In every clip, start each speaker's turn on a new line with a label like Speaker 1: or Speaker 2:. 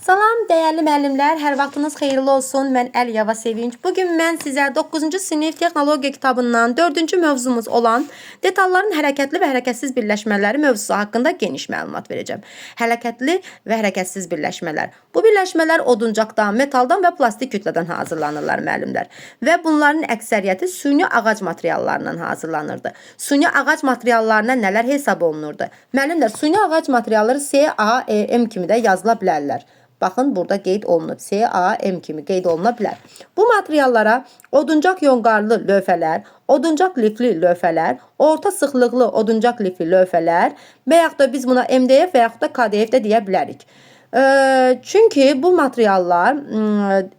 Speaker 1: Salam dəyərli müəllimlər, hər vaxtınız xeyirli olsun. Mən Əliyava Sevinç. Bugün mən sizə 9-cu sinif texnologiya kitabından 4-cü mövzumuz olan detalların hərəkətli və hərəkətsiz birləşmələri mövzusu haqqında geniş məlumat verəcəm. Hərəkətli və hərəkətsiz birləşmələr. Bu birləşmələr oduncaqdan, metaldan və plastik kütlədən hazırlanırlar müəllimlər. Və bunların əksəriyyəti süni ağac materiallarından hazırlanırdı. Süni ağac materiallarına nələr hesab olunurdu? Müəllimlər, süni ağac materialları CAEM kimi də yazıla bilərlər. Baxın, burada qeyd olunub. CAM kimi qeyd oluna bilər. Bu materiallara oduncaq yonqarlı lövhələr, oduncaq lifli lövhələr, orta sıxlıqlı oduncaq lifli lövhələr və yaxud da biz buna MDF və yaxud da KDF də deyə bilərik. Çünki bu materiallar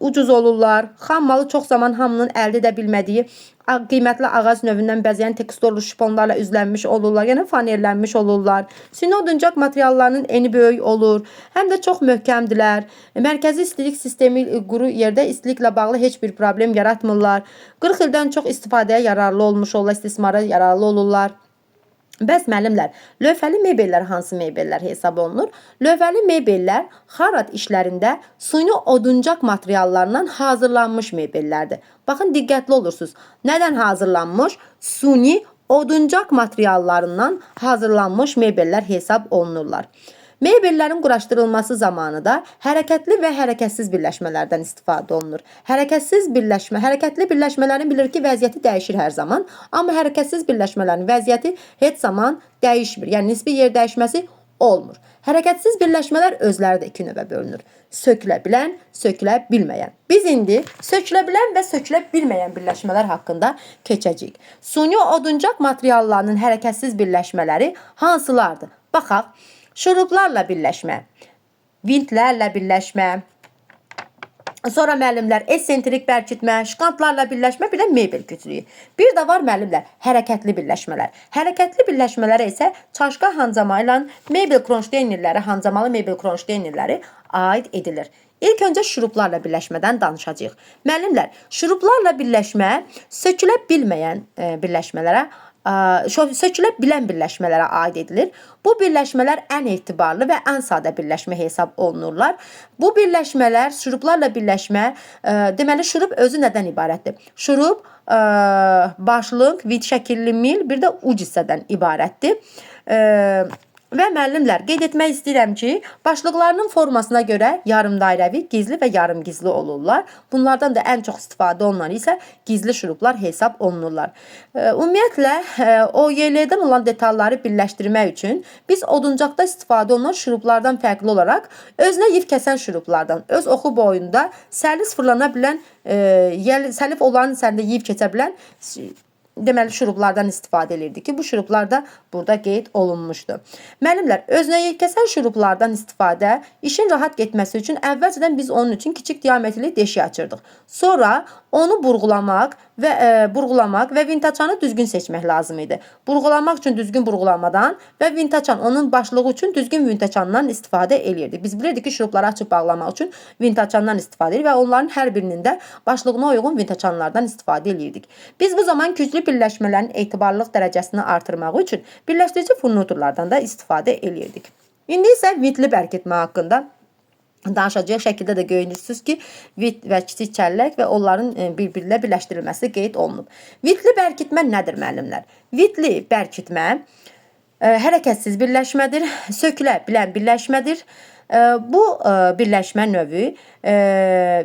Speaker 1: ucuz olurlar. Xam malı çox zaman hamının əldə edə bilmədiyi qiymətli ağac növündən bəzəyən teksturlu şiponlarla üzlənmiş olurlar, yəni fanerlənmiş olurlar. Süni oduncaq materiallarının eni böyük olur, həm də çox möhkəmdirlər. Mərkəzi istilik sistemi quru yerdə istiliklə bağlı heç bir problem yaratmırlar. 40 ildən çox istifadəyə yararlı olmuş olurlar, istismara yararlı olurlar. Bəs müəllimlər, lövhəli mebellər hansı mebellər hesab olunur? Lövhəli mebellər xarat işlərində süni oduncaq materiallarından hazırlanmış mebellərdir. Baxın, diqqətli olursunuz. Nədən hazırlanmış? Süni oduncaq materiallarından hazırlanmış mebellər hesab olunurlar. Mebellərin quraşdırılması zamanı da hərəkətli və hərəkətsiz birləşmələrdən istifadə olunur. Hərəkətli birləşmələrin bilir ki, vəziyyəti dəyişir hər zaman, amma hərəkətsiz birləşmələrin vəziyyəti heç zaman dəyişmir. Yəni nisbi yer dəyişməsi olmur. Hərəkətsiz birləşmələr özləri də iki növə bölünür. Sökülə bilən, sökülə bilməyən. Biz indi sökülə bilən və sökülə bilməyən birləşmələr haqqında keçəcəyik. Süni oduncaq materiallarının hərəkətsiz birləşmələri hansılardır? Baxaq. Şuruplarla birləşmə, vintlərlə birləşmə, sonra müəllimlər esentrik bərkitmə, şkantlarla birləşmə, bir də mebel kütlüyü. Bir də var müəllimlər hərəkətli birləşmələr. Hərəkətli birləşmələrə isə çaşqa hancama ilə mebel kronşteynerləri, hancamalı mebel kronşteynerləri aid edilir. İlk öncə şuruplarla birləşmədən danışacağıq. Müəllimlər, şuruplarla birləşmə sökülə bilməyən birləşmələrə sökülə bilən birləşmələrə aid edilir. Bu birləşmələr ən etibarlı və ən sadə birləşmə hesab olunurlar. Bu birləşmələr, şuruplarla birləşmə, deməli şurup özü nədən ibarətdir? Şurup başlıq, vid şəkilli mil, bir də uc hissədən ibarətdir. Və müəllimlər, qeyd etmək istəyirəm ki, başlıqlarının formasına görə yarım dairəvi, gizli və yarım gizli olurlar. Bunlardan da ən çox istifadə olunan isə gizli şuruplar hesab olunurlar. Ümumiyyətlə, OYL-dən olan detalları birləşdirmək üçün biz oduncaqda istifadə olunan şuruplardan fərqli olaraq özünə yif kəsən şuruplardan, öz oxu boyunda səlis fırlana bilən, səlif olan sərində yif keçə bilən deməli şuruplardan istifadə edirdik ki, bu şuruplar da burada qeyd olunmuşdu. Müəllimlər, özünə yekəsən şuruplardan istifadə işin rahat getməsi üçün əvvəlcədən biz onun üçün kiçik diametrli deşik açırdıq. Sonra onu burğulamaq və vintaçanı düzgün seçmək lazım idi. Burğulamaq üçün düzgün burğulamadan və vintaçan onun başlığı üçün düzgün vintaçandan istifadə edirdik. Biz bilirdik ki, şurupları açıb bağlamaq üçün vintaçandan istifadə edir və onların hər birinin də başlığına uyğun vintaçanlardan istifadə edirdik. Biz bu zaman güclü birləşmələrin etibarlılıq dərəcəsini artırmaq üçün birləşdirici furniturlardan da istifadə edirdik. İndi isə vintli bərkitmə haqqında danışacaq şəkildə də görürsünüz ki, vit və kiçik çəllək və onların bir-birlə birləşdirilməsi qeyd olunub. Vitli bərkitmə nədir müəllimlər? Vitli bərkitmə hərəkətsiz birləşmədir, sökülə bilən birləşmədir. Bu birləşmə növü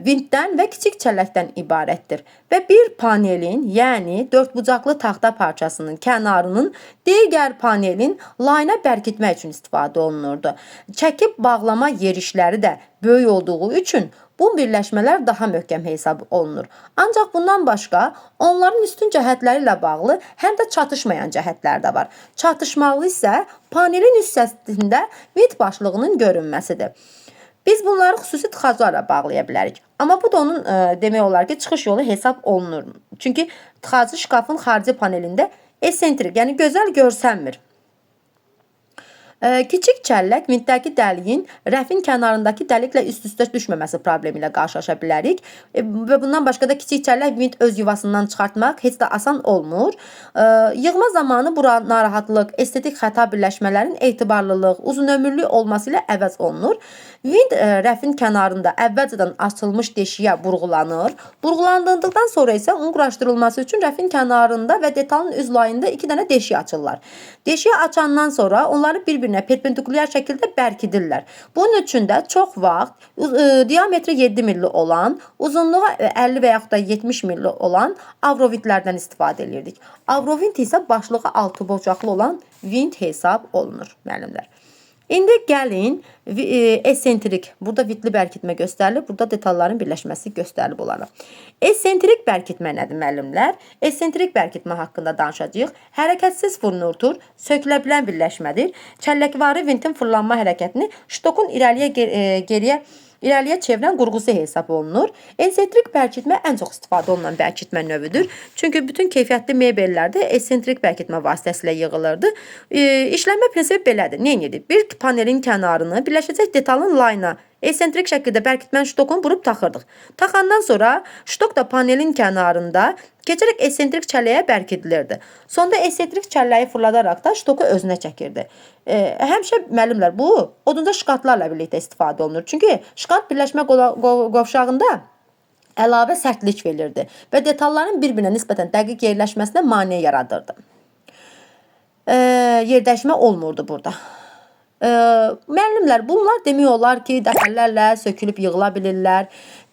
Speaker 1: vintdən və kiçik çəlləkdən ibarətdir və bir panelin, yəni dördbucaqlı taxta parçasının kənarının digər panelin layına bərkitmək üçün istifadə olunurdu. Çəkib bağlama yerişləri də böyük olduğu üçün bu birləşmələr daha möhkəm hesab olunur. Ancaq bundan başqa onların üstün cəhətləri ilə bağlı həm də çatışmayan cəhətlər də var. Çatışmalı isə panelin üst hissəsində vint başlığının görünməsidir. Biz bunları xüsusi tıxaclarla bağlaya bilərik. Amma bu da onun demək olar ki, çıxış yolu hesab olunur. Çünki tıxacı şkafın xarici panelində esentrik, yəni gözəl görsənmir. Kiçik çəllək vinddəki dəliyin rəfin kənarındakı dəliklə üst-üstə düşməməsi problemi ilə qarşılaşa bilərik. Və bundan başqa da kiçik çəllək vind öz yuvasından çıxartmaq heç də asan olmur. Yığma zamanı bura narahatlıq, estetik xəta birləşmələrin etibarlılıq, uzunömürlük olması ilə əvəz olunur. Vind rəfin kənarında əvvəlcədən açılmış deşiyə vurğulanır. Vurğulandırıldıqdan sonra isə onun quraşdırılması üçün rəfin kənarında və detalın üz layında 2 dənə deşik açırlar. Deşiyi açandan sonra onları bir-birinə perpendikulyar şəkildə bərkidirlər. Bunun üçün də çox vaxt diametri 7 milli olan, uzunluğu 50 və yaxud da 70 milli olan avrovintlərdən istifadə edirdik. Avrovint isə başlığı altı bucaqlı olan vint hesab olunur, müəllimlər. İndi gəlin esentrik, burada vitli bərkitmə göstərilib, burada detalların birləşməsi göstərilib olaraq. Esentrik bərkitmə nədir, müəllimlər? Esentrik bərkitmə haqqında danışacağıq. Hərəkətsiz furnurtur, sökülə bilən birləşmədir. Çəlləkvari vintin fırlanma hərəkətini ştokun irəliyə çevirən qurğusu hesab olunur. Esentrik bərkitmə ən çox istifadə olunan bərkitmə növüdür. Çünki bütün keyfiyyətli mebellərdə esentrik bərkitmə vasitəsilə yığılırdı. İşlənmə prinsipi belədir. Nə edir? Bir panelin kənarını birləşəcək detalın layına esentrik şəkildə bərkitmə ştokunu vurub taxırdıq. Taxandan sonra ştok da panelin kənarında keçərək esentrik çəlləyə bərkidilirdi. Sonda esentrik çəlləyi fırladaraq da ştoku özünə çəkirdi. Həmişə müəllimlər bu odunca şkantlarla birlikdə istifadə olunur. Çünki şkant birləşmə qovşağında əlavə sərtlik verirdi və detalların bir-birinə nisbətən dəqiq yerləşməsinə maneə yaradırdı. Yerdəyişmə olmurdu burada. Müəllimlər, bunlar demək olar ki, dəfələrlə sökülüb yığıla bilirlər.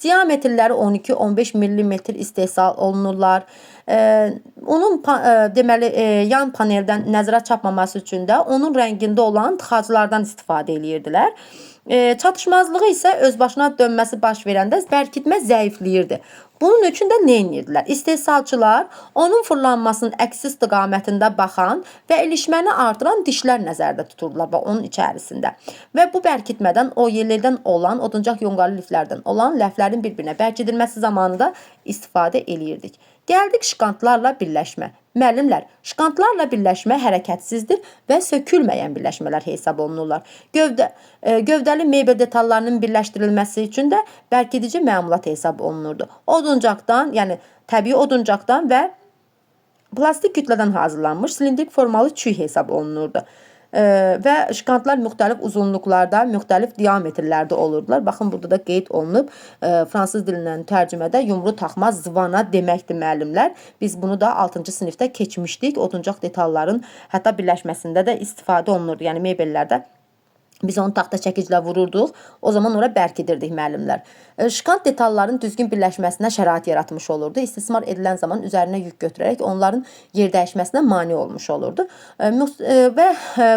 Speaker 1: Diametrləri 12-15 mm istehsal olunurlar. Onun deməli yan paneldən nəzərə çarpmaması üçün də onun rəngində olan tıxaclardan istifadə edirdilər. Çatışmazlığı isə özbaşına dönməsi baş verəndə bərkitmə zəifləyirdi. Bunun üçün də nə edirdilər? İstehsalçılar onun fırlanmasının əksi istiqamətində baxan və ilişməni artıran dişlər nəzərdə tuturdular onun içərisində. Və bu bərkitmədən o yerlərdən olan, oduncaq yonqalı liflərdən olan ləflərin bir-birinə bərkidilməsi zamanı da istifadə eləyirdik. Gəldik şkantlarla birləşmə. Müəllimlər, şkantlarla birləşmə hərəkətsizdir və sökülməyən birləşmələr hesab olunurlar. Gövdəli mebel detallarının birləşdirilməsi üçün də bərkidici məmulat hesab olunurdu. Oduncaqdan, yəni təbii oduncaqdan və plastik kütlədən hazırlanmış silindrik formalı çüy hesab olunurdu. Və şkantlar müxtəlif uzunluqlarda, müxtəlif diametrlərdə olurdular. Baxın, burada da qeyd olunub. Fransız dilindən tərcümədə yumru taxma zvana deməkdir, müəllimlər. Biz bunu da 6-cı sinifdə keçmişdik. Oduncaq detalların hətta birləşməsində də istifadə olunurdu. Yəni mebellərdə biz onu taxta çəkiclə vururduq. O zaman ora bərkidirdik, müəllimlər. Şkant detalların düzgün birləşməsinə şərait yaratmış olurdu. İstismar edilən zaman üzərinə yük götürərək onların yer dəyişməsinə mane olmuş olurdu. Və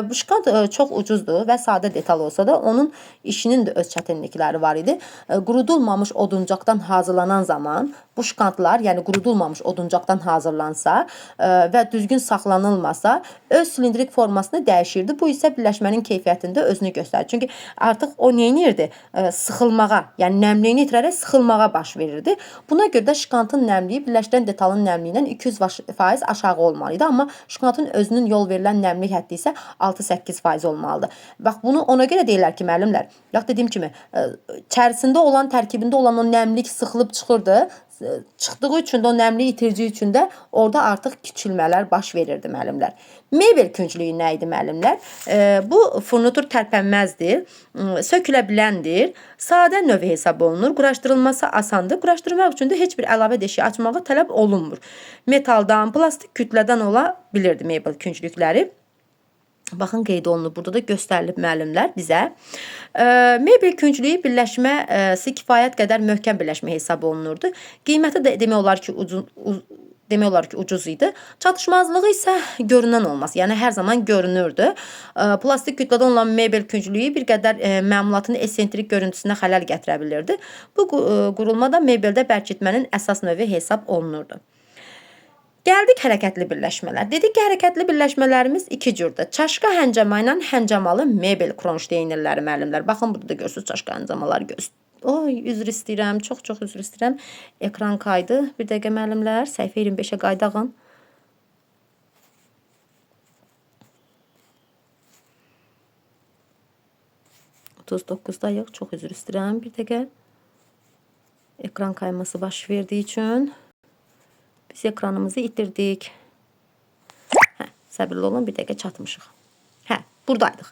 Speaker 1: bu şkant çox ucuzdur və sadə detal olsa da onun işinin də öz çətinlikləri var idi. Qurudulmamış oduncaqdan hazırlanan zaman bu şkantlar, yəni qurudulmamış oduncaqdan hazırlansa və düzgün saxlanılmasa öz silindrik formasını dəyişirdi. Bu isə birləşmənin keyfiyyətində özünü göstərir. Çünki artıq o nə edirdi? Sıxılmağa, yəni nəmliyini itirərək sıxılmağa baş verirdi. Buna görə də şkantın nəmliyi birləşdirən detalın nəmliyindən 200% aşağı olmalıydı. Amma şkantın özünün yol verilən nəmlik həddi isə 6-8% olmalıdır. Bax, bunu ona görə deyirlər ki, müəllimlər, yax dediyim kimi, içərisində olan, tərkibində olan o nəmlik sıxılıb çıxırdı. Çıxdığı üçün də o nəmliyi itirdiyi üçün də orada artıq kiçilmələr baş verirdi, müəllimlər. Mebel künclüyü nə idi, müəllimlər? Bu furnitur tərpənməzdir, sökülə biləndir, sadə növü hesab olunur, quraşdırılması asandır. Quraşdırmaq üçün də heç bir əlavə deşiyi açmağa tələb olunmur. Metaldan, plastik kütlədən ola bilirdi mebel künclükləri. Baxın, qeyd olunub. Burada da göstərilib, müəllimlər, bizə. Mebel künclüyü birləşməsi kifayət qədər möhkəm birləşmə hesab olunurdu. Qiyməti də demək olar ki, ucuz idi. Çatışmazlığı isə görünən olmaz. Yəni, hər zaman görünürdü. Plastik kütlədən olan mebel künclüyü bir qədər məmulatın esentrik görüntüsünə xələl gətirə bilirdi. Bu qurulma da mebeldə bərkitmənin əsas növü hesab olunurdu. Gəldik hərəkətli birləşmələr. Dedik ki, hərəkətli birləşmələrimiz iki cürdür. Çaşqa həncəma ilə həncəmalı mebel kronşteynləri, müəllimlər. Baxın, burada da görürsünüz çaşqa həncəmaları Oy, üzr istəyirəm, çox üzr istəyirəm. Ekran kaydı. Bir dəqiqə, müəllimlər, səhifə 25-ə qaydağın. 39'dayıq. Çox üzr istəyirəm. Bir dəqiqə. Ekran kayması baş verdiği için biz ekranımızı itirdik. Səbirli olun, bir dəqiqə çatmışıq. Buradaydıq.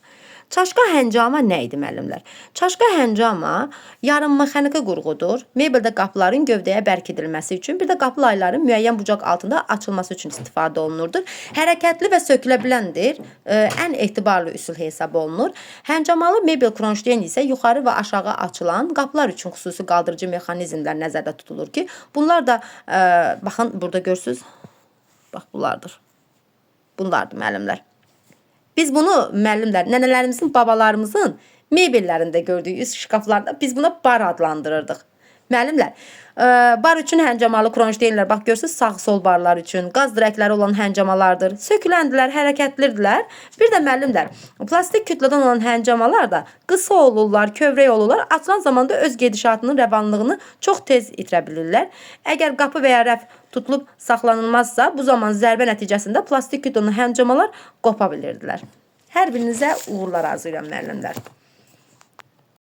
Speaker 1: Çaşqa həncama nə idi müəllimlər? Çaşqa həncama yarım mexaniki qurğudur. Mebeldə qapıların gövdəyə bərkidilməsi üçün, bir də qapı layların müəyyən bucaq altında açılması üçün istifadə olunurdur. Hərəkətli və sökülə biləndir. Ən etibarlı üsul hesab olunur. Həncamalı mebel kronşteyn isə yuxarı və aşağı açılan qapılar üçün xüsusi qaldırıcı mexanizmlər nəzərdə tutulur ki, bunlar da baxın burada görürsüz. Bax bunlardır. Bunlardır müəllimlər. Biz bunu müəllimlər, nənələrimizin, babalarımızın mebellərində gördüyü üst şkaflarda biz buna bar adlandırırdıq. Müəllimlər, bar üçün həncamalı kronşteynlər, bax görürsüz, sağ-sol barlar üçün, qaz dirəkləri olan həncamalardır. Söküləndilər, hərəkətlidirlər. Bir də müəllimlər, plastik kütlədən olan həncamalar da qısa olurlar, kövrək olurlar. Açılan zamanda öz gedişatının rəvanlığını çox tez itirə bilirlər. Əgər qapı və ya rəf tutulub saxlanılmazsa, bu zaman zərbə nəticəsində plastik kütlədən həncamalar qopa bilirdilər. Hər birinizə uğurlar arzulayıram müəllimlər.